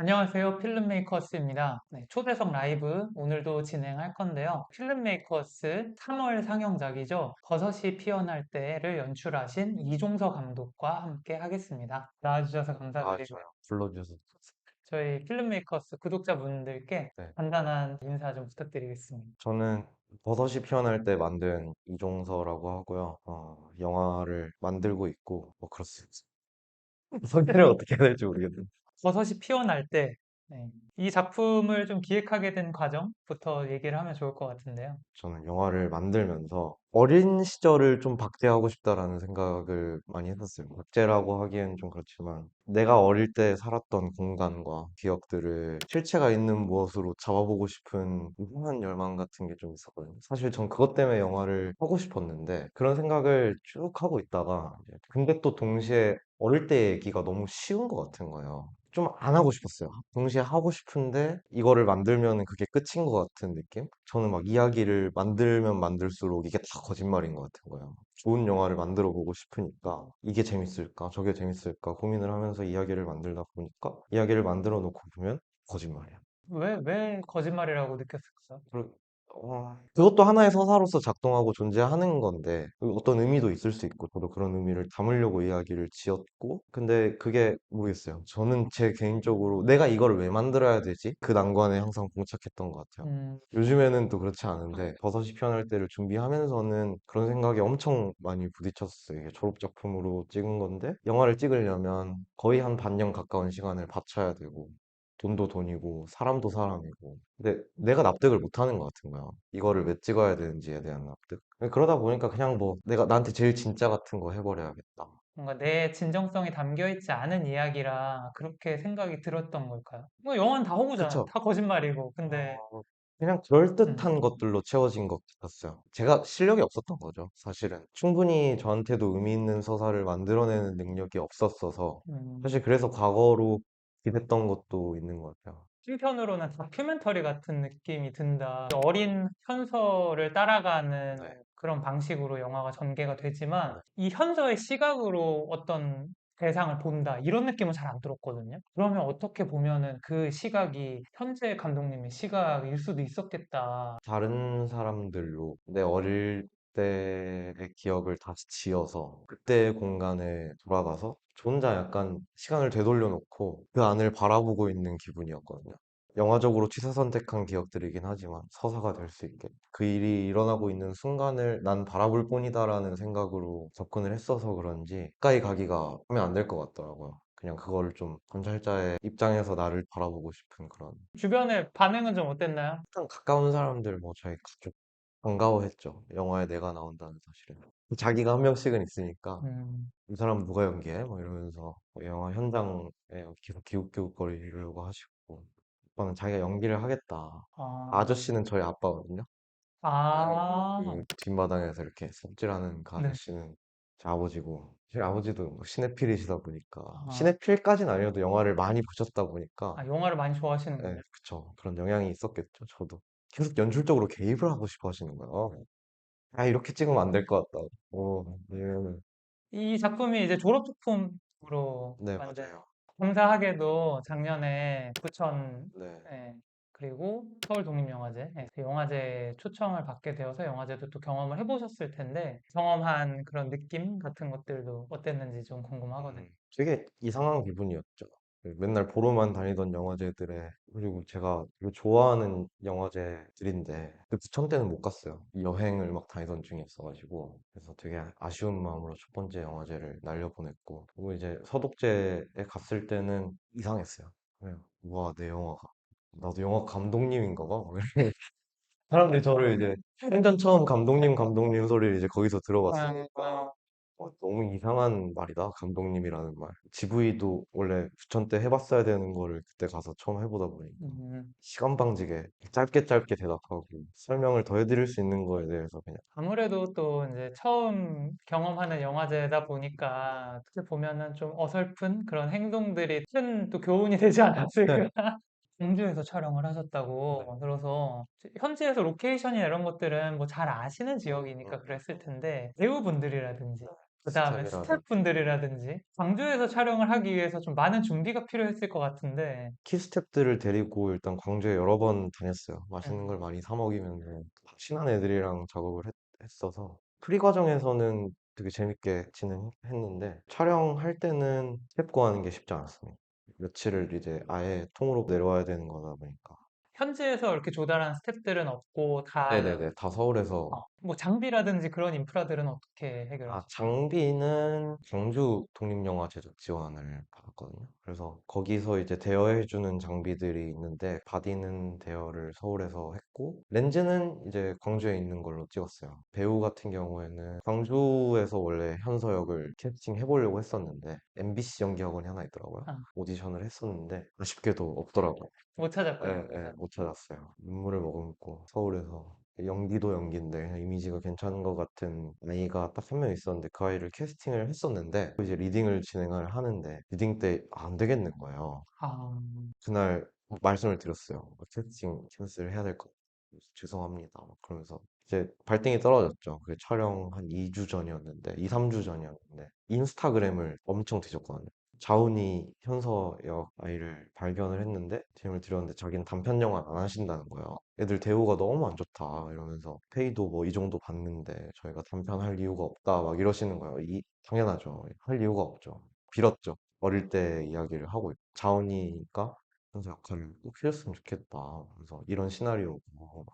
안녕하세요. 필름메이커스입니다. 네, 초대석 라이브 오늘도 진행할 건데요. 필름메이커스 3월 상영작이죠. 버섯이 피어날 때를 연출하신 이종서 감독과 함께 하겠습니다. 나와주셔서 아, 감사드리고요. 저요. 불러주셔서. 저희 필름메이커스 구독자분들께 네. 간단한 인사 좀 부탁드리겠습니다. 저는 버섯이 피어날 때 만든 이종서라고 하고요. 영화를 만들고 있고, 뭐, 그렇습니다. 소개를 어떻게 해야 될지 모르겠네요. 버섯이 피어날 때, 네, 이 작품을 좀 기획하게 된 과정부터 얘기를 하면 좋을 것 같은데요. 저는 영화를 만들면서 어린 시절을 좀 박제하고 싶다라는 생각을 많이 했었어요. 박제라고 하기엔 좀 그렇지만, 내가 어릴 때 살았던 공간과 기억들을 실체가 있는 무엇으로 잡아보고 싶은 이상한 열망 같은 게 좀 있었거든요. 사실 전 그것 때문에 영화를 하고 싶었는데, 그런 생각을 쭉 하고 있다가, 근데 또 동시에 어릴 때 얘기가 너무 쉬운 것 같은 거예요. 좀 안 하고 싶었어요. 동시에 하고 싶은데 이거를 만들면 그게 끝인 것 같은 느낌? 저는 막 이야기를 만들면 만들수록 이게 다 거짓말인 것 같은 거예요. 좋은 영화를 만들어 보고 싶으니까 이게 재밌을까? 저게 재밌을까? 고민을 하면서 이야기를 만들다 보니까 이야기를 만들어 놓고 보면 거짓말이야. 왜 거짓말이라고 느꼈을까요? 그것도 하나의 서사로서 작동하고 존재하는 건데, 그 어떤 의미도 있을 수 있고, 저도 그런 의미를 담으려고 이야기를 지었고, 근데 그게 모르겠어요. 저는 제 개인적으로 내가 이거를 왜 만들어야 되지? 그 난관에 항상 봉착했던 것 같아요. 음, 요즘에는 또 그렇지 않은데, 버섯이 피어날 때를 준비하면서는 그런 생각에 엄청 많이 부딪혔어요. 이게 졸업작품으로 찍은 건데, 영화를 찍으려면 거의 한 반년 가까운 시간을 바쳐야 되고, 돈도 돈이고 사람도 사람이고 근데 내가 납득을 못 하는 것 같은 거야. 이거를 왜 찍어야 되는지에 대한 납득. 그러다 보니까 그냥 뭐 내가 나한테 제일 진짜 같은 거 해버려야겠다. 뭔가 내 진정성이 담겨 있지 않은 이야기라 그렇게 생각이 들었던 걸까요? 뭐 영화는 다 호구잖아. 그쵸? 다 거짓말이고. 근데 어, 그냥 음, 그럴듯한 것들로 채워진 것 같았어요. 제가 실력이 없었던 거죠, 사실은. 충분히 저한테도 의미 있는 서사를 만들어내는 능력이 없었어서 사실 음, 그래서 과거로 기댔던 것도 있는 것 같아요. 한편으로는 다큐멘터리 같은 느낌이 든다. 어린 현서를 따라가는 네. 그런 방식으로 영화가 전개가 되지만 네. 이 현서의 시각으로 어떤 대상을 본다 이런 느낌은 잘 안 들었거든요. 그러면 어떻게 보면은 그 시각이 현재 감독님의 시각일 수도 있었겠다. 다른 사람들로 내 어릴 때의 기억을 다시 지어서 그때의 공간에 돌아가서 저 혼자 약간 시간을 되돌려 놓고 그 안을 바라보고 있는 기분이었거든요. 영화적으로 취사 선택한 기억들이긴 하지만 서사가 될 수 있게 그 일이 일어나고 있는 순간을 난 바라볼 뿐이다라는 생각으로 접근을 했어서 그런지 가까이 가기가 하면 안 될 것 같더라고요. 그냥 그거를 좀 관찰자의 입장에서 나를 바라보고 싶은 그런 주변의 반응은 좀 어땠나요? 가장 가까운 사람들, 뭐 저희 가족 반가워했죠. 영화에 내가 나온다는 사실은. 자기가 한 명씩은 있으니까 음, 이 사람 누가 연기해? 막 이러면서 영화 현장에 계속 기웃기웃거리려고 하시고 오빠는 자기가 연기를 하겠다. 아, 아저씨는 저희 아빠거든요. 아, 그 뒷마당에서 이렇게 삽질하는 그 네. 아저씨는 제 아버지고 제 아버지도 뭐 시네필이시다 보니까 아, 시네필까지는 아니어도 영화를 많이 보셨다 보니까 영화를 많이 좋아하시는군요. 네, 그쵸. 그런 영향이 있었겠죠, 저도. 계속 연출적으로 개입을 하고 싶어 하시는 거예요. 아, 이렇게 찍으면 안 될 것 같다. 이러면은. 이 작품이 이제 졸업작품으로 네, 만든, 맞아요. 감사하게도 작년에 부천, 네. 예, 그리고 서울독립영화제, 그 영화제 초청을 받게 되어서 영화제도 또 경험을 해보셨을 텐데, 경험한 그런 느낌 같은 것들도 어땠는지 좀 궁금하거든요. 되게 이상한 기분이었죠. 그 맨날 보러만 다니던 영화제들에, 그리고 제가 되게 좋아하는 영화제들인데, 그 부천 때는 못 갔어요. 여행을 막 다니던 중에 있어가지고. 그래서 되게 아쉬운 마음으로 첫 번째 영화제를 날려보냈고, 그리고 이제 서독제에 갔을 때는 이상했어요. 그냥, 우와, 내 영화가. 나도 영화 감독님인가 봐. 사람들이 저를 이제 생전 처음 감독님 소리를 이제 거기서 들어봤으니까 너무 이상한 말이다 감독님이라는 말. GV도 원래 부천 때 해봤어야 되는 거를 그때 가서 처음 해보다 보니까 음, 시간 방지게 짧게 짧게 대답하고 설명을 더 해드릴 수 있는 거에 대해서 그냥 아무래도 또 이제 처음 경험하는 영화제다 보니까 어떻게 보면은 좀 어설픈 그런 행동들이 큰 또 교훈이 되지 않았을까. 공주에서 촬영을 네. 하셨다고 들어서 현지에서 로케이션이나 이런 것들은 뭐 잘 아시는 음, 음, 지역이니까 음. 그랬을 텐데 배우분들이라든지 그다음에 스텝이라든지 스태프분들이라든지 광주에서 촬영을 하기 위해서 좀 많은 준비가 필요했을 것 같은데 키스텝들을 데리고 일단 광주에 여러 번 다녔어요. 맛있는 걸 음, 많이 사 먹이면서 친한 애들이랑 작업을 했어서 프리 과정에서는 되게 재밌게 진행했는데 촬영할 때는 스텝 구하는 게 쉽지 않았습니다. 며칠을 이제 아예 통으로 내려와야 되는 거다 보니까. 현지에서 이렇게 조달한 스태프들은 없고 다 네네네. 다 서울에서 뭐 장비라든지 그런 인프라들은 어떻게 아, 해결하셨어요? 장비는 광주 독립영화 제작 지원을 받았거든요. 그래서 거기서 이제 대여해주는 장비들이 있는데, 바디는 대여를 서울에서 했고, 렌즈는 이제 광주에 있는 걸로 찍었어요. 배우 같은 경우에는 광주에서 원래 현서역을 캐스팅 해보려고 했었는데, MBC 연기학원이 하나 있더라고요. 아, 오디션을 했었는데, 아쉽게도 없더라고요. 못 예, 찾았군요. 예, 못 찾았어요. 눈물을 머금고 서울에서 연기도 연기인데 그냥 이미지가 괜찮은 것 같은 아이가 딱 한 명 있었는데 그 아이를 캐스팅을 했었는데 이제 리딩을 진행을 하는데 리딩 때 안 되겠는 거예요. 아, 그날 말씀을 드렸어요. 캐스팅 캔슬 해야 될 것 같아요. 죄송합니다. 막 그러면서 이제 발등이 떨어졌죠. 그 촬영 한 2주 전이었는데 2, 3주 전이었는데 인스타그램을 엄청 뒤졌거든요. 자훈이 현서역 아이를 발견을 했는데 DM을 드렸는데 자기는 단편 영화 안 하신다는 거예요. 애들 대우가 너무 안 좋다 이러면서 페이도 뭐 이 정도 받는데 저희가 단편 할 이유가 없다 막 이러시는 거예요. 당연하죠. 할 이유가 없죠. 빌었죠. 어릴 때 이야기를 하고 있고 자훈이가 현서 역할을 꼭 해줬으면 좋겠다. 그래서 이런 시나리오고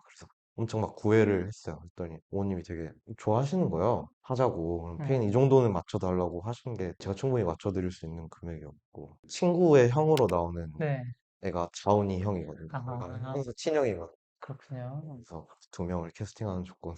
그래서 엄청 막 구애를 했어요. 그랬더니 부모님이 되게 좋아하시는 거예요. 하자고. 그럼 페인 이 음, 정도는 맞춰달라고 하신 게 제가 충분히 맞춰드릴 수 있는 금액이었고 친구의 형으로 나오는 네. 애가 자훈이 형이거든요. 그러니까 아, 현서 친형이거든요. 그렇군요. 그래서 두 명을 캐스팅하는 조건을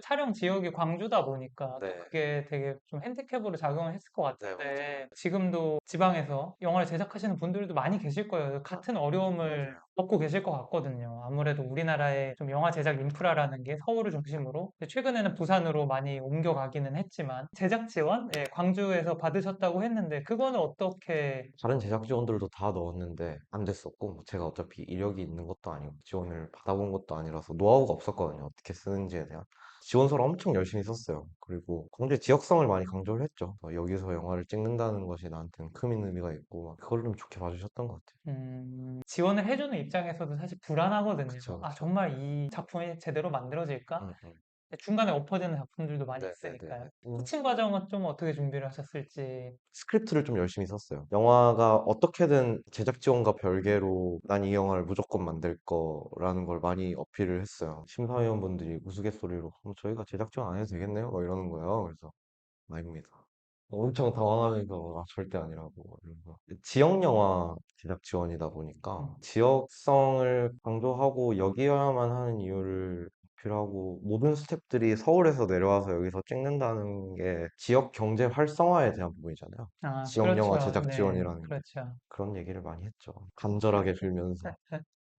촬영 지역이 광주다 보니까 또 네, 그게 되게 좀 핸디캡으로 작용을 했을 것 네 맞아요. 같은데 지금도 지방에서 영화를 제작하시는 분들도 많이 계실 거예요. 같은 어려움을 맞아요. 겪고 계실 것 같거든요. 아무래도 우리나라의 좀 영화 제작 인프라라는 게 서울을 중심으로 최근에는 부산으로 많이 옮겨가기는 했지만 제작 지원? 예, 광주에서 받으셨다고 했는데 그거는 어떻게 다른 제작 지원들도 다 넣었는데 안 됐었고 뭐 제가 어차피 이력이 있는 것도 아니고 지원을 받아본 것도 아니라서 노하우가 없었거든요. 어떻게 쓰는지에 대한. 지원서를 엄청 열심히 썼어요. 그리고 굉장히 지역성을 많이 강조를 했죠. 여기서 영화를 찍는다는 것이 나한테는 큰 의미가 있고 막 그걸 좀 좋게 봐주셨던 것 같아요. 지원을 해주는 입장에서도 사실 불안하거든요. 그쵸, 아, 그쵸. 정말 이 작품이 제대로 만들어질까? 응, 응. 중간에 엎어지는 작품들도 많이 있으니까요. 네네네. 피칭 과정은 좀 어떻게 준비를 하셨을지. 스크립트를 좀 열심히 썼어요. 영화가 어떻게든 제작 지원과 별개로 난 이 영화를 무조건 만들 거라는 걸 많이 어필을 했어요. 심사위원분들이 우스갯소리로 저희가 제작 지원 안 해도 되겠네요? 막 이러는 거예요. 그래서 아닙니다. 엄청 당황하면서 절대 아니라고 이러면서 지역 영화 제작 지원이다 보니까 음. 지역성을 강조하고 여기야만 하는 이유를 어필하고 모든 스태프들이 서울에서 내려와서 여기서 찍는다는 게 지역 경제 활성화에 대한 부분이잖아요. 아, 지역 영화 그렇죠. 제작 네, 지원이라는 게 그렇죠. 그런 얘기를 많이 했죠. 간절하게 빌면서.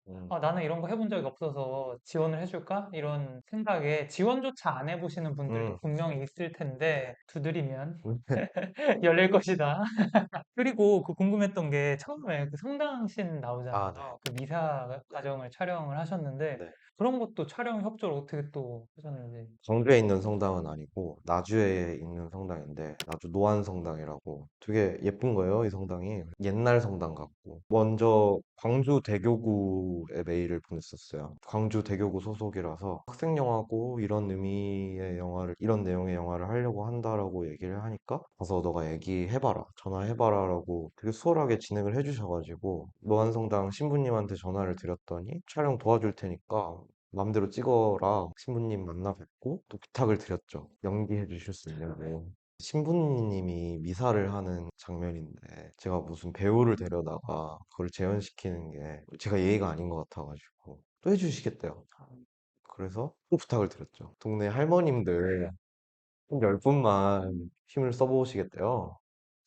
음, 나는 이런 거 해본 적이 없어서 지원을 해줄까? 이런 생각에 지원조차 안 해보시는 분들도 음, 분명히 있을 네. 텐데 두드리면 열릴 것이다. 그리고 그 궁금했던 게 처음에 그 성당신 아, 네. 나오잖아요. 그 미사 네. 과정을 촬영을 하셨는데 네. 그런 것도 촬영 협조를 어떻게 또 하셨는지. 광주에 있는 성당은 아니고 나주에 있는 성당인데 나주 노안성당이라고 되게 예쁜 거예요, 이 성당이. 옛날 성당 같고. 먼저 광주 대교구에 메일을 보냈었어요. 광주 대교구 소속이라서 학생 영화고 이런 의미의 영화를 이런 내용의 영화를 하려고 한다라고 얘기를 하니까 가서 너가 얘기해봐라. 전화해봐라라고 되게 수월하게 진행을 해주셔가지고 노안성당 신부님한테 전화를 드렸더니 촬영 도와줄 테니까 마음대로 찍어라. 신부님 만나 뵙고 또 부탁을 드렸죠. 연기해 주실 수 있냐고. 신부님이 미사를 하는 장면인데 제가 무슨 배우를 데려다가 그걸 재현시키는 게 제가 예의가 아닌 것 같아가지고 또 해주시겠대요. 그래서 또 부탁을 드렸죠. 동네 할머님들 한 10분만 힘을 써보시겠대요.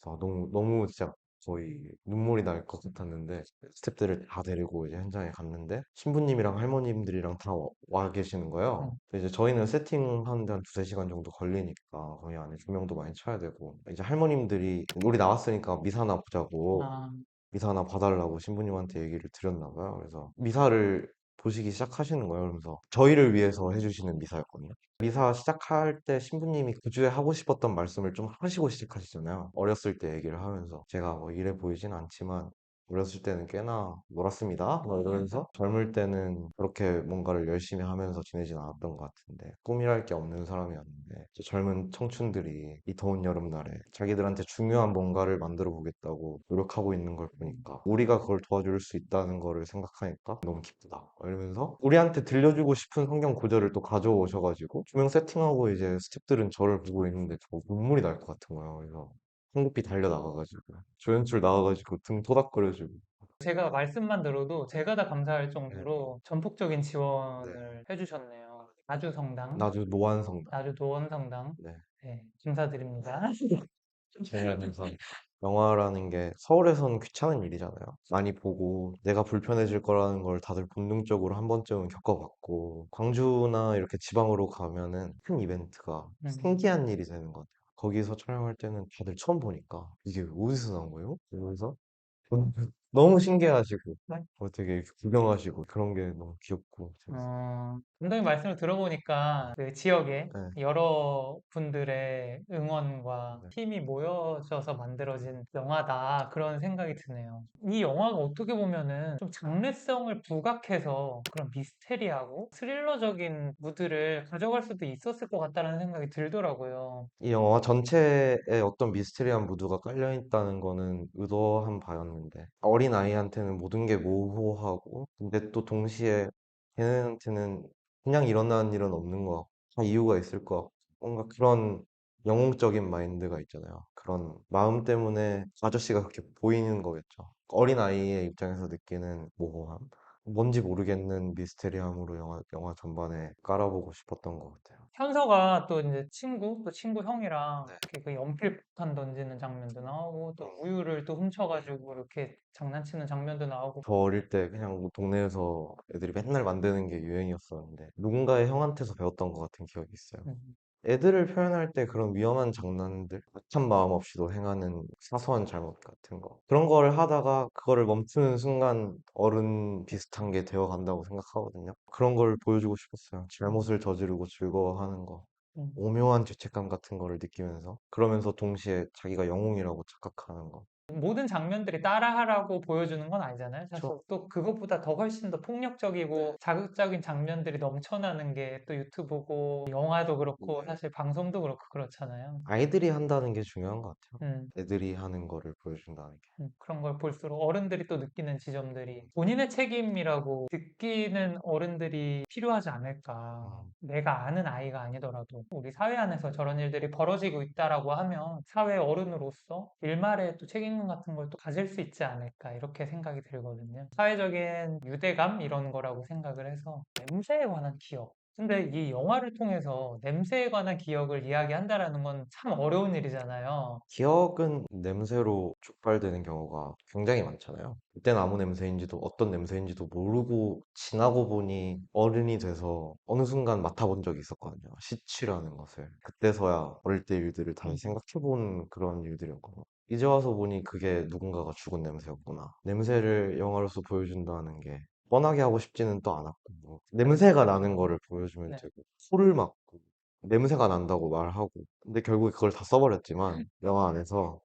그래서 너무 진짜 거의 눈물이 날 것 같았는데 스태프들을 다 데리고 이제 현장에 갔는데 신부님이랑 할머님들이랑 다 와 계시는 거예요. 음. 근데 이제 저희는 세팅하는데 한 두세 시간 정도 걸리니까 거기 안에 조명도 많이 쳐야 되고 이제 할머님들이 우리 나왔으니까 미사나 보자고 아, 미사 하나 봐달라고 신부님한테 얘기를 드렸나 봐요. 그래서 미사를 보시기 시작하시는 거예요. 그러면서 저희를 위해서 해주시는 미사였거든요. 미사 시작할 때 신부님이 그 주에 하고 싶었던 말씀을 좀 하시고 시작하시잖아요. 어렸을 때 얘기를 하면서 제가 뭐 이래 보이진 않지만 어렸을 때는 꽤나 놀았습니다. 뭐 이러면서 젊을 때는 그렇게 뭔가를 열심히 하면서 지내진 않았던 것 같은데 꿈이랄 게 없는 사람이었는데 이제 젊은 청춘들이 이 더운 여름날에 자기들한테 중요한 뭔가를 만들어 보겠다고 노력하고 있는 걸 보니까 우리가 그걸 도와줄 수 있다는 거를 생각하니까 너무 기쁘다. 이러면서 우리한테 들려주고 싶은 성경 구절을 또 가져오셔가지고 조명 세팅하고 이제 스태프들은 저를 보고 있는데 저 눈물이 날 것 같은 거예요. 그래서 황급히 달려나가가지고 조연출 나와가지고 등 토닥거려주고 제가 말씀만 들어도 제가 다 감사할 네, 정도로 전폭적인 네. 지원을 해주셨네요. 나주성당, 나주 노안성당 나주 노원성당, 네. 네, 감사드립니다. 그래서 영화라는 게 서울에서는 귀찮은 일이잖아요. 많이 보고 내가 불편해질 거라는 걸 다들 본능적으로 한 번쯤은 겪어봤고 광주나 이렇게 지방으로 가면은 큰 이벤트가 신기한 일이 되는 것 같아요. 거기서 촬영할 때는 다들 처음 보니까 이게 어디서 나온 거예요? 이러면서 너무 신기해하시고 되게 이렇게 구경하시고 그런 게 너무 귀엽고 재밌어요. 감독님 말씀을 들어보니까 그 지역에 네, 여러 분들의 응원과 네. 팀이 모여져서 만들어진 영화다 그런 생각이 드네요. 이 영화가 어떻게 보면은 좀 장르성을 부각해서 그런 미스테리하고 스릴러적인 무드를 가져갈 수도 있었을 것 같다는 생각이 들더라고요. 이 영화 전체에 어떤 미스테리한 무드가 깔려 있다는 거는 의도한 바였는데 어린 아이한테는 모든 게 모호하고 근데 또 동시에 걔네한테는 그냥 일어나는 일은 없는 것 같고 다 이유가 있을 것 같고 뭔가 그런 영웅적인 마인드가 있잖아요. 그런 마음 때문에 아저씨가 그렇게 보이는 거겠죠. 어린 아이의 입장에서 느끼는 모호함 뭔지 모르겠는 미스테리함으로 영화 전반에 깔아보고 싶었던 것 같아요. 현서가 또 이제 또 친구 형이랑 네. 이렇게 그 연필폭탄 던지는 장면도 나오고 또 우유를 또 훔쳐가지고 이렇게 장난치는 장면도 나오고. 저 어릴 때 그냥 뭐 동네에서 애들이 맨날 만드는 게 유행이었었는데 누군가의 형한테서 배웠던 것 같은 기억이 있어요. 음, 애들을 표현할 때 그런 위험한 장난들, 악한 마음 없이도 행하는 사소한 잘못 같은 거. 그런 거를 하다가 그거를 멈추는 순간 어른 비슷한 게 되어 간다고 생각하거든요. 그런 걸 보여주고 싶었어요. 잘못을 저지르고 즐거워하는 거. 음. 오묘한 죄책감 같은 거를 느끼면서 그러면서 동시에 자기가 영웅이라고 착각하는 거. 모든 장면들이 따라하라고 보여주는 건 아니잖아요. 사실 그쵸? 또 그것보다 더 훨씬 더 폭력적이고 자극적인 장면들이 넘쳐나는 게 또 유튜브고 영화도 그렇고 사실 방송도 그렇고 그렇잖아요. 아이들이 한다는 게 중요한 것 같아요. 음. 애들이 하는 거를 보여준다는 게. 그런 걸 볼수록 어른들이 또 느끼는 지점들이 본인의 책임이라고 느끼는 어른들이 필요하지 않을까. 음, 내가 아는 아이가 아니더라도 우리 사회 안에서 저런 일들이 벌어지고 있다라고 하면 사회 어른으로서 일말의 또 책임감 같은 걸 또 가질 수 있지 않을까 이렇게 생각이 들거든요. 사회적인 유대감 이런 거라고 생각을 해서 냄새에 관한 기억. 근데 이 영화를 통해서 냄새에 관한 기억을 이야기한다라는 건 참 어려운 일이잖아요. 기억은 냄새로 촉발되는 경우가 굉장히 많잖아요. 그땐 아무 냄새인지도 어떤 냄새인지도 모르고 지나고 보니 어른이 돼서 어느 순간 맡아본 적이 있었거든요. 시취라는 것을. 그때서야 어릴 때 일들을 다시 생각해본 그런 일들이었거든요. 이제 와서 보니 그게 누군가가 죽은 냄새였구나. 냄새를 영화로서 보여준다는 게 뻔하게 하고 싶지는 또 않았고 뭐 냄새가 나는 거를 보여주면 네. 되고 소를 맡고 냄새가 난다고 말하고 근데 결국에 그걸 다 써버렸지만 영화 안에서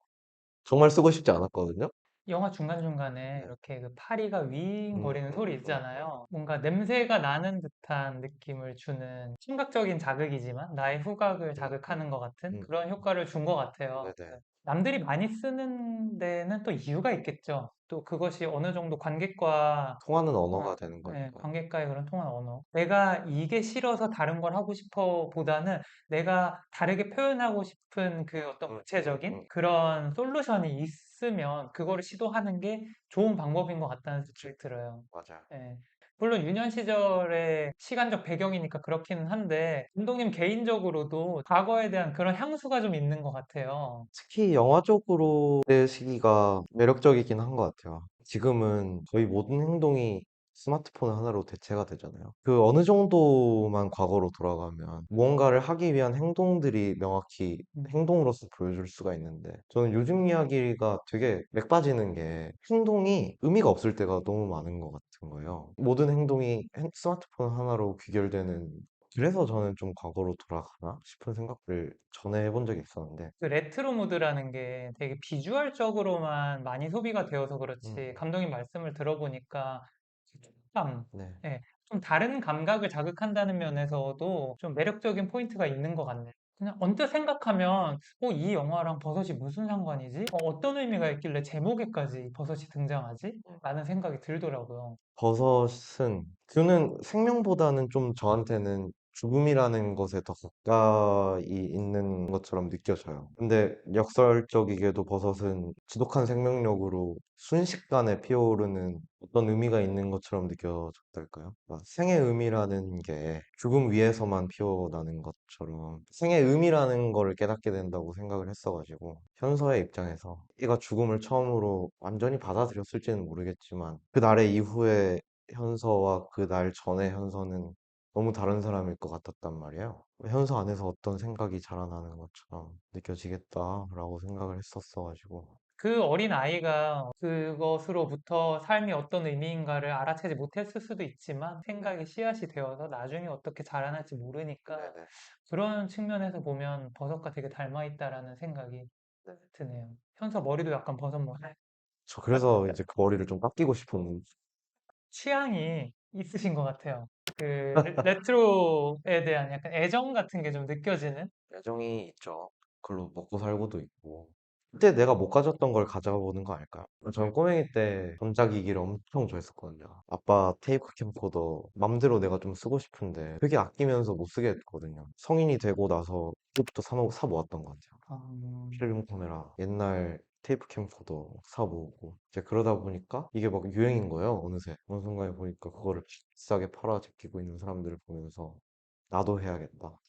정말 쓰고 싶지 않았거든요. 영화 중간중간에 네. 이렇게 그 파리가 음, 윙거리는 소리 있잖아요. 뭔가 냄새가 나는 듯한 느낌을 주는 청각적인 자극이지만 나의 후각을 자극하는 것 같은 음, 그런 효과를 준 것 같아요. 네네. 네. 남들이 많이 쓰는 데는 또 이유가 있겠죠. 또 그것이 어느 정도 관객과 통하는 언어가 되는 네, 거니까요. 관객과의 그런 통한 언어. 내가 이게 싫어서 다른 걸 하고 싶어 보다는 내가 다르게 표현하고 싶은 그 어떤 구체적인 음, 그런 솔루션이 있으면 그거를 시도하는 게 좋은 방법인 것 같다는 생각이 들어요. 맞아요. 예. 물론 유년 시절의 시간적 배경이니까 그렇기는 한데 감독님 개인적으로도 과거에 대한 그런 향수가 좀 있는 것 같아요. 특히 영화적으로 때 시기가 매력적이긴 한 것 같아요. 지금은 거의 모든 행동이 스마트폰 하나로 대체가 되잖아요. 그 어느 정도만 과거로 돌아가면 무언가를 하기 위한 행동들이 명확히 행동으로서 보여줄 수가 있는데 저는 요즘 이야기가 되게 맥 빠지는 게 행동이 의미가 없을 때가 너무 많은 것 같은 거예요. 모든 행동이 스마트폰 하나로 귀결되는 그래서 저는 좀 과거로 돌아가나 싶은 생각을 전에 해본 적이 있었는데 그 레트로 무드라는 게 되게 비주얼적으로만 많이 소비가 되어서 음, 그렇지, 감독님 말씀을 들어보니까 촉감, 네. 예, 좀 다른 감각을 자극한다는 면에서도 좀 매력적인 포인트가 있는 것 같네요. 그냥 언뜻 생각하면, 이 영화랑 버섯이 무슨 상관이지? 어떤 의미가 있길래 제목에까지 버섯이 등장하지? 라는 생각이 들더라고요. 버섯은 그는 생명보다는 좀 저한테는 죽음이라는 것에 더 가까이 있는 것처럼 느껴져요. 근데 역설적이게도 버섯은 지독한 생명력으로 순식간에 피어오르는 어떤 의미가 있는 것처럼 느껴졌달까요? 생의 의미라는 게 죽음 위에서만 피어나는 것처럼 생의 의미라는 거를 깨닫게 된다고 생각을 했어가지고 현서의 입장에서 얘가 죽음을 처음으로 완전히 받아들였을지는 모르겠지만 그 날의 이후에 현서와 그 날 전의 현서는 너무 다른 사람일 것 같았단 말이에요. 현서 안에서 어떤 생각이 자라나는 것처럼 느껴지겠다라고 생각을 했었어가지고. 그 어린 아이가 그것으로부터 삶이 어떤 의미인가를 알아채지 못했을 수도 있지만 생각의 씨앗이 되어서 나중에 어떻게 자라날지 모르니까 네네. 그런 측면에서 보면 버섯과 되게 닮아 있다라는 생각이 네. 드네요. 현서 머리도 약간 버섯 머리. 저 그래서 이제 그 머리를 좀 깎이고 싶은 취향이 있으신 것 같아요. 그 레트로에 대한 약간 애정 같은 게 좀 느껴지는? 애정이 있죠. 그걸로 먹고 살고도 있고. 그때 내가 못 가졌던 걸 가져보는 거 아닐까요? 저는 꼬맹이 때 전자기기를 엄청 좋아했었거든요. 아빠 테이프 캠코더 맘대로 내가 좀 쓰고 싶은데 되게 아끼면서 못 쓰게 했거든요. 성인이 되고 나서 그때부터 사 모았던 것 같아요. 음, 필름 카메라, 옛날 테이프 캠코더 사 모으고 이제 그러다 보니까 이게 막 유행인 거예요. 어느새 어느 순간에 보니까 그거를 비싸게 팔아 제끼고 있는 사람들을 보면서 나도 해야겠다.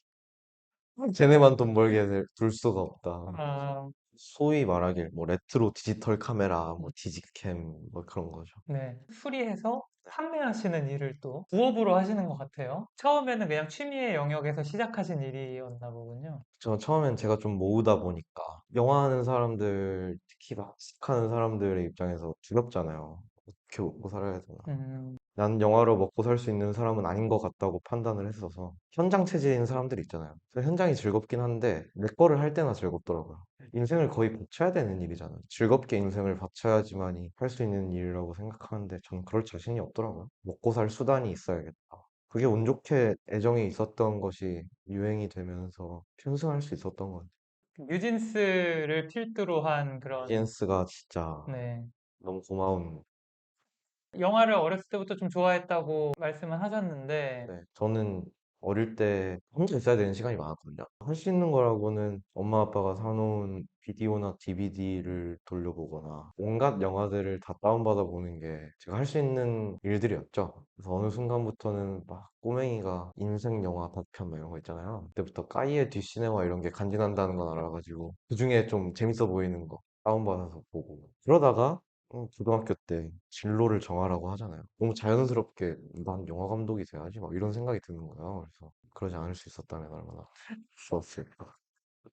쟤네만 돈 벌게 둘 수가 없다. 아, 소위 말하길 뭐 레트로 디지털 카메라, 뭐 디지캠 뭐 그런 거죠. 네. 수리해서 판매하시는 일을 또 부업으로 하시는 것 같아요. 처음에는 그냥 취미의 영역에서 시작하신 일이었나 보군요. 저 처음엔 제가 좀 모으다 보니까 영화하는 사람들, 특히 막 식하는 사람들의 입장에서 두렵잖아요. 어떻게 먹고 살아야 되나. 음, 난 영화로 먹고 살 수 있는 사람은 아닌 것 같다고 판단을 했어서 현장 체질인 사람들 있잖아요. 그래서 현장이 즐겁긴 한데 내 거를 할 때나 즐겁더라고요. 인생을 거의 바쳐야 되는 일이잖아요. 즐겁게 인생을 바쳐야지만이 할 수 있는 일이라고 생각하는데 전 그럴 자신이 없더라고요. 먹고 살 수단이 있어야겠다. 그게 운 좋게 애정이 있었던 것이 유행이 되면서 편승할 수 있었던 것 같아요. 뉴진스를 필두로 한 그런, 젠스가 진짜 네. 너무 고마운. 영화를 어렸을 때부터 좀 좋아했다고 말씀을 하셨는데, 네, 저는 어릴 때 혼자 있어야 되는 시간이 많았거든요. 할 수 있는 거라고는 엄마 아빠가 사놓은 비디오나 DVD를 돌려보거나 온갖 영화들을 다 다운받아 보는 게 제가 할 수 있는 일들이었죠. 그래서 어느 순간부터는 막 꼬맹이가 인생 영화 단편 막 이런 거 있잖아요. 그때부터 까이의 뒷시네마 이런 게 간지난다는 건 알아가지고 그중에 좀 재밌어 보이는 거 다운받아서 보고 그러다가 고등학교 때 진로를 정하라고 하잖아요. 너무 자연스럽게 난 영화 감독이 돼야지 막 이런 생각이 드는 거예요. 그래서 그러지 않을 수 있었다면 얼마나 좋았을까.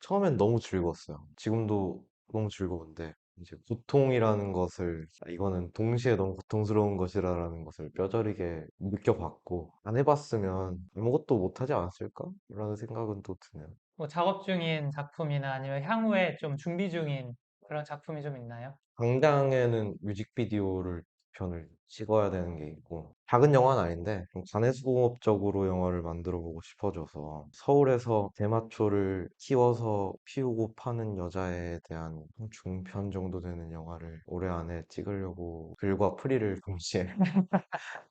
처음엔 너무 즐거웠어요. 지금도 너무 즐거운데 이제 고통이라는 것을 이거는 동시에 너무 고통스러운 것이라는 것을 뼈저리게 느껴봤고 안 해봤으면 아무것도 못하지 않았을까? 라는 생각은 또 드네요. 뭐 작업 중인 작품이나 아니면 향후에 좀 준비 중인 그런 작품이 좀 있나요? 당장에는 뮤직비디오를 편을 찍어야 되는 게 있고 작은 영화는 아닌데 좀 가내수공업적으로 영화를 만들어 보고 싶어져서 서울에서 대마초를 키워서 피우고 파는 여자에 대한 한 중편 정도 되는 영화를 올해 안에 찍으려고 글과 프리를 동시에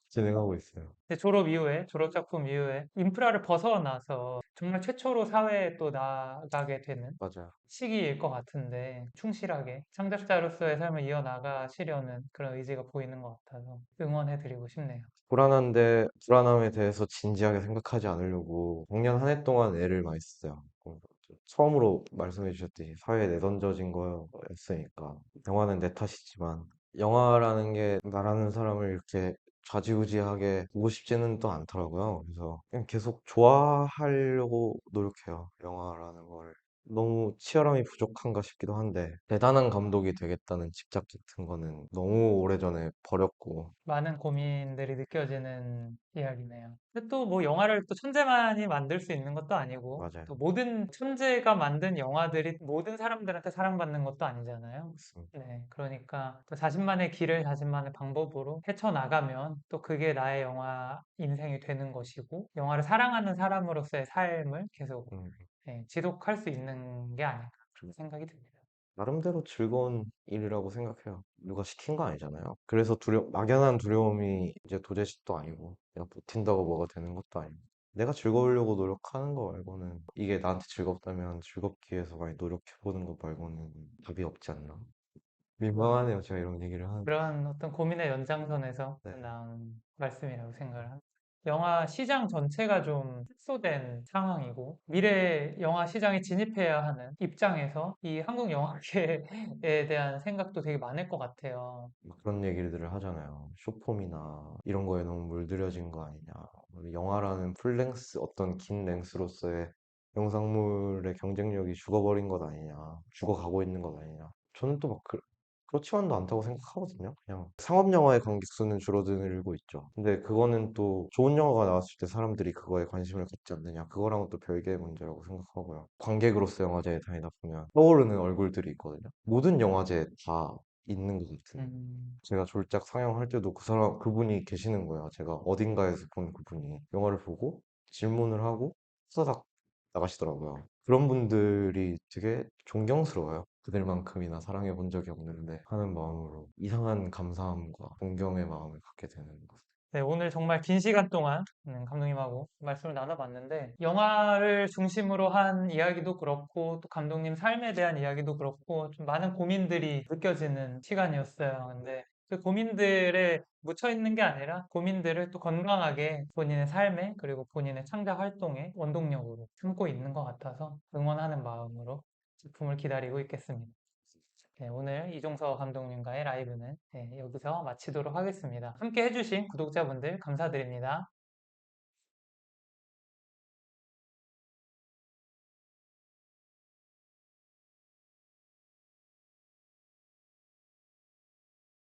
진행하고 있어요. 이제 졸업 이후에, 졸업 작품 이후에 인프라를 벗어나서 정말 최초로 사회에 또 나가게 되는 맞아요. 시기일 것 같은데 충실하게 창작자로서의 삶을 이어나가시려는 그런 의지가 보이는 것 같아서 응원해드리고 싶네요. 불안한데 불안함에 대해서 진지하게 생각하지 않으려고 작년 한 해 동안 애를 많이 썼어요. 처음으로 말씀해 주셨듯이 사회에 내던져진 거였으니까 영화는 내 탓이지만 영화라는 게 나라는 사람을 이렇게 좌지우지하게 보고 싶지는 또 않더라고요. 그래서 그냥 계속 좋아하려고 노력해요. 영화라는 걸. 너무 치열함이 부족한가 싶기도 한데 대단한 감독이 되겠다는 집착 같은 거는 너무 오래전에 버렸고. 많은 고민들이 느껴지는 이야기네요. 근데 또 뭐 영화를 또 천재만이 만들 수 있는 것도 아니고 맞아요. 또 모든 천재가 만든 영화들이 모든 사람들한테 사랑받는 것도 아니잖아요. 맞습니다. 네, 그러니까 또 자신만의 길을 자신만의 방법으로 헤쳐나가면 또 그게 나의 영화 인생이 되는 것이고 영화를 사랑하는 사람으로서의 삶을 계속 음, 지속할 수 있는 게 아닐까 그렇게 생각이 듭니다. 나름대로 즐거운 일이라고 생각해요. 누가 시킨 거 아니잖아요. 그래서 막연한 두려움이 이제 도제식도 아니고, 내가 버틴다고 뭐가 되는 것도 아니고, 내가 즐거우려고 노력하는 거 말고는, 이게 나한테 즐겁다면 즐겁기 위해서 많이 노력해보는 것 말고는 답이 없지 않나. 민망하네요, 제가 이런 얘기를 하는. 그런 어떤 고민의 연장선에서 네, 나온 말씀이라고 생각을 합니다. 영화 시장 전체가 좀 축소된 상황이고 미래 영화 시장에 진입해야 하는 입장에서 이 한국 영화계에 대한 생각도 되게 많을 것 같아요. 막 그런 얘기들을 하잖아요. 쇼폼이나 이런 거에 너무 물들여진 거 아니냐. 영화라는 풀랭스, 어떤 긴 랭스로서의 영상물의 경쟁력이 죽어버린 것 아니냐. 죽어가고 있는 것 아니냐. 저는 또 막 그렇지만도 않다고 생각하거든요. 그냥 상업 영화의 관객 수는 줄어들고 있죠. 근데 그거는 또 좋은 영화가 나왔을 때 사람들이 그거에 관심을 갖지 않느냐. 그거랑은 또 별개의 문제라고 생각하고요. 관객으로서 영화제에 다니다 보면 떠오르는 얼굴들이 있거든요. 모든 영화제에 다 있는 것 같은. 음, 제가 졸작 상영할 때도 그분이 계시는 거예요. 제가 어딘가에서 본 그분이 영화를 보고 질문을 하고 후다닥 나가시더라고요. 그런 분들이 되게 존경스러워요. 그들만큼이나 사랑해 본 적이 없는데 하는 마음으로 이상한 감사함과 존경의 마음을 갖게 되는 것. 네, 오늘 정말 긴 시간 동안 감독님하고 말씀을 나눠봤는데 영화를 중심으로 한 이야기도 그렇고 또 감독님 삶에 대한 이야기도 그렇고 좀 많은 고민들이 느껴지는 시간이었어요. 근데 그 고민들에 묻혀 있는 게 아니라 고민들을 또 건강하게 본인의 삶에 그리고 본인의 창작 활동의 원동력으로 삼고 있는 것 같아서 응원하는 마음으로 작품을 기다리고 있겠습니다. 네, 오늘 이종서 감독님과의 라이브는 여기서 마치도록 하겠습니다. 함께 해주신 구독자분들 감사드립니다.